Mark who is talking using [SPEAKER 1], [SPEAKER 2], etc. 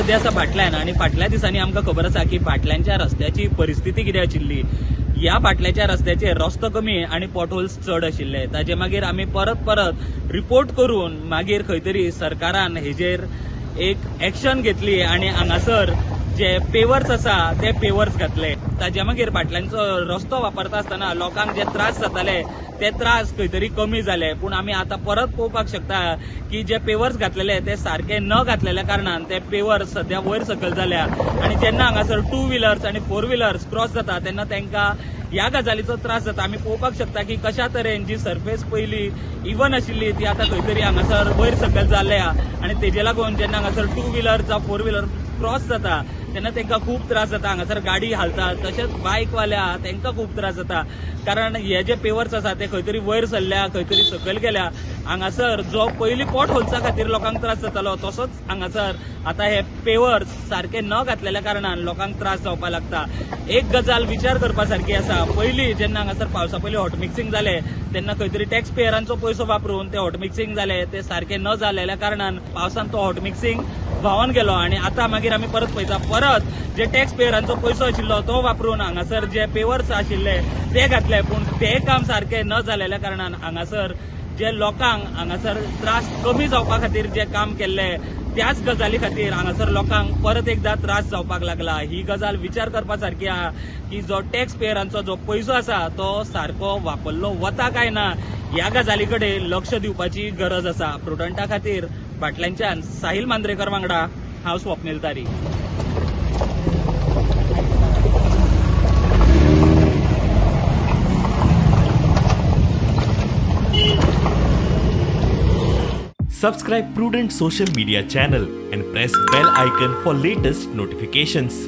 [SPEAKER 1] सद्या आसा फाटल्यान आणि फाटल्या दिसांनी आमकां खबर आसा की फाटल्यानच्या रस्त्याची परिस्थिती कितें आशिल्ली. ह्या फाटल्याच्या रस्त्याचेर रस्तो कमी आणि पॉटहोल्स चड आशिल्ले. ताजे मागीर आमी परत रिपोर्ट करून मागीर खंय तरी सरकारान हेजेर एक एक्शन घेतली आणि हांगासर जे पेवर्स आसा ते पेवर्स घातले. ताजे मागीर फाटल्यानचो रस्तो वापरता आसतना लोकांक जे त्रास जाताले ते त्रास खंय तरी कमी जाले. पूण आमी आतां परत पळोवपाक शकता की जे पेवर्स घातलेले ते सारखे न घातलेल्या कारणान ते पेवर्स सध्या वयर सकयल जाल्या आणि जेन्ना हांगासर 2 व्हिलर्स आणि 4 व्हिलर्स क्रॉस जाता तेन्ना तांकां ह्या गजालीचो त्रास जाता. आमी पळोवपाक शकता की कशा तरेन जी सरफेस पयली इवन आशिल्ली ती आतां खंय तरी हांगासर वयर सकयल जाल्या आणि तेजे लागून जेन्ना हांगासर 2 व्हिलर जावं 4 व्हिलर क्रॉस जाता तेन्ना तांकां खूब त्रास जाता. हांगासर गाडी हालतात तशेंच बायकवाल्या तांकां खूब त्रास जाता कारण हे जे पेवर्स आसा ते खंय तरी वयर सरल्या खंय तरी सकयल गेल्या. हांगासर जो पयलीं पॉट होल्सा खातीर लोकांक त्रास जातालो तसोच हांगासर आतां हे पेवर्स सारखे न घातलेल्या कारणान लोकांक त्रास जावपाक लागता. एक गजाल विचार करपा सारकी आसा. पयलीं जेन्ना हांगासर पावसा पयलीं हॉट मिक्सिंग जालें तेन्ना खंय तरी टॅक्स पेयरांचो पयसो वापरून ते हॉट मिक्सिंग जाले ते सारखे न जाल्ल्या कारणान पावसान तो हॉट मिक्सिंग व्हांवून गेलो आणि आतां मागीर आमी परत पळयता परत जे टॅक्स पेयरांचो पयसो आशिल्लो तो वापरून हांगासर जे पेवर्स आशिल्ले ते घातले. पूण ते काम सारखे न जाल्ल्या कारणान हांगासर जे लोकांक हांगासर त्रास कमी जावपा खातीर जे काम केल्ले त्याच गजाली खातीर हांगासर लोकांक परत एकदा त्रास जावपाक लागला. ही गजाल विचार करपा सारकी आहा की जो टॅक्स पेयरांचो जो पयसो आसा तो सारको वापरलो वता काय ना ह्या गजाली कडेन लक्ष दिवपाची गरज आसा. प्रुडंटा खातीर फाटल्यानच्यान साहिल मांद्रेकर वांगडा हांव स्वप्नील तारी.
[SPEAKER 2] Subscribe Prudent social media channel and press bell icon for latest notifications.